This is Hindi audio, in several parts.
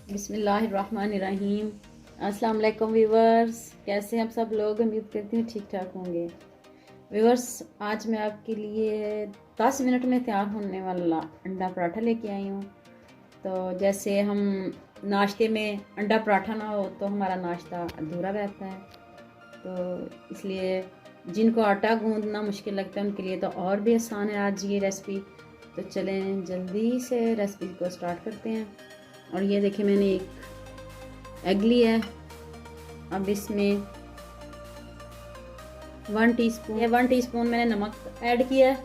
बिस्मिल्लाहिर्रहमानिर्रहीम। अस्सलाम वालेकुम व्यूवर्स, कैसे हैं आप सब लोग? उम्मीद करती हूँ ठीक ठाक होंगे। व्यूवर्स, आज मैं आपके लिए 10 मिनट में तैयार होने वाला अंडा पराठा लेके आई हूँ। तो जैसे हम नाश्ते में अंडा पराठा ना हो तो हमारा नाश्ता अधूरा रहता है, तो इसलिए जिनको आटा गूंदना मुश्किल लगता है उनके लिए तो और भी आसान है आज ये रेसिपी। तो चलें जल्दी से रेसिपी को स्टार्ट करते हैं। और ये देखिए मैंने एक एग लिया है। अब इसमें 1 टीस्पून मैंने नमक ऐड किया है,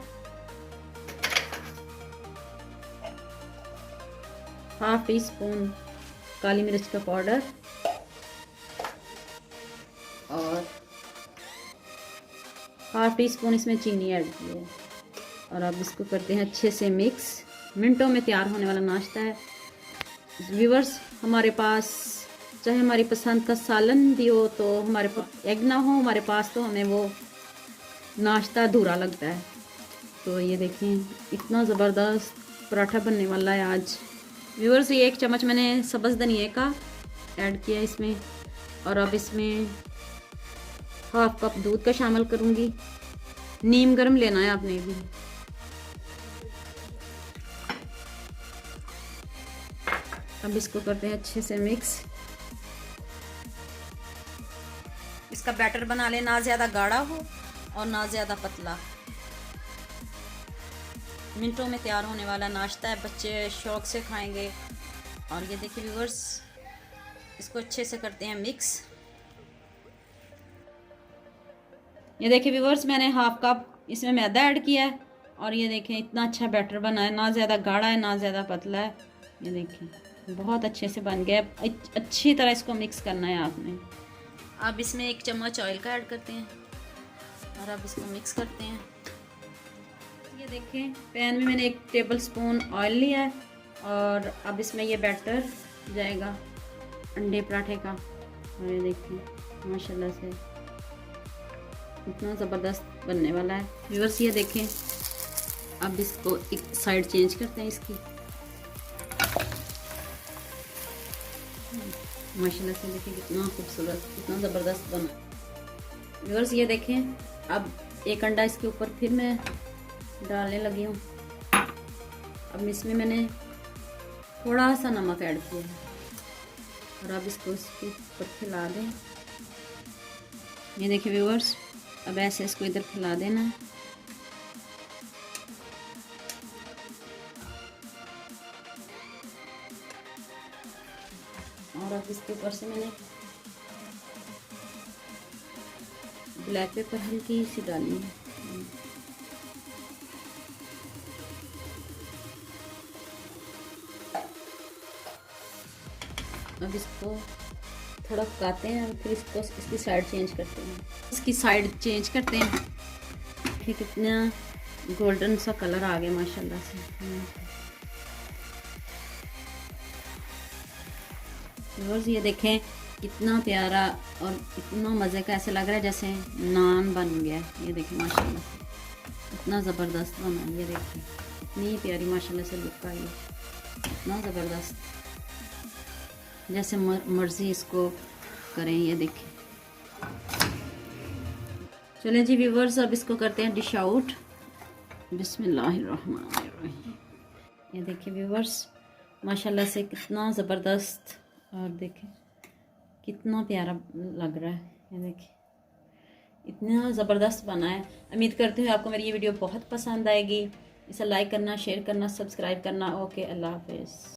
½ टीस्पून काली मिर्च का पाउडर और ½ टीस्पून इसमें चीनी ऐड की है। और अब इसको करते हैं अच्छे से मिक्स। मिनटों में तैयार होने वाला नाश्ता है। व्यूवर्स, हमारे पास चाहे हमारी पसंद का सालन भी हो तो हमारे पास एग ना हो हमारे पास तो हमें वो नाश्ता अधूरा लगता है। तो ये देखें इतना ज़बरदस्त पराठा बनने वाला है आज। व्यूवर्स, ये 1 चम्मच मैंने सब्ज़ धनिया का ऐड किया इसमें। और अब इसमें ½ कप दूध का शामिल करूँगी। नीम गर्म लेना है आपने भी। अब इसको करते हैं अच्छे से मिक्स। इसका बैटर बना ले, ना ज़्यादा गाढ़ा हो और ना ज़्यादा पतला। मिनटों में तैयार होने वाला नाश्ता है, बच्चे शौक से खाएंगे। और ये देखिए व्यूअर्स, इसको अच्छे से करते हैं मिक्स। ये देखिए व्यूअर्स, मैंने ½ कप इसमें मैदा ऐड किया है। और ये देखें इतना अच्छा बैटर बना है, ना ज़्यादा गाढ़ा है ना ज़्यादा पतला है। ये देखिए बहुत अच्छे से बन गया। अच्छी तरह इसको मिक्स करना है आपने। अब इसमें 1 चम्मच ऑयल का ऐड करते हैं और अब इसको मिक्स करते हैं। ये देखें पैन में मैंने 1 टेबल स्पून ऑयल लिया है और अब इसमें ये बैटर जाएगा अंडे पराठे का। और ये देखें माशाल्लाह से इतना ज़बरदस्त बनने वाला है। व्यूअर्स, ये देखें अब इसको एक साइड चेंज करते हैं इसकी। माशाल्लाह से देखिए कितना खूबसूरत, कितना ज़बरदस्त बना। व्यूअर्स, ये देखें अब 1 अंडा इसके ऊपर फिर मैं डालने लगी हूँ। अब इसमें मैंने थोड़ा सा नमक ऐड किया है और अब इसको इसके ऊपर फैला दें। ये देखिए व्यूअर्स, अब ऐसे इसको इधर फैला देना है। और अब इसके ऊपर से मैंने ब्लैक पेपर हल्की सी डाली है। अब इसको थोड़ा पकाते हैं और फिर इसको इसकी साइड चेंज करते हैं। इसकी साइड चेंज करते हैं। देखिए कितना गोल्डन सा कलर आ गया माशाल्लाह से। व्यूअर्स, ये देखें कितना प्यारा और इतना मज़े का, ऐसे लग रहा है जैसे नान बन गया। ये देखें माशाल्लाह से इतना ज़बरदस्त बना। ये देखें इतनी प्यारी माशाल्लाह से लुक आई, इतना ज़बरदस्त, जैसे मर्ज़ी इसको करें। ये देखें। चलें जी व्यूअर्स, अब इसको करते हैं डिश आउट। बिस्मिल्लाहिर्रहमानिर्रहीम। ये देखिए व्यूअर्स, माशाल्लाह से कितना ज़बरदस्त और देखें कितना प्यारा लग रहा है। ये देखिए इतना ज़बरदस्त बना है। उम्मीद करती हूँ आपको मेरी ये वीडियो बहुत पसंद आएगी। इसे लाइक करना, शेयर करना, सब्सक्राइब करना। ओके, अल्लाह हाफिज़।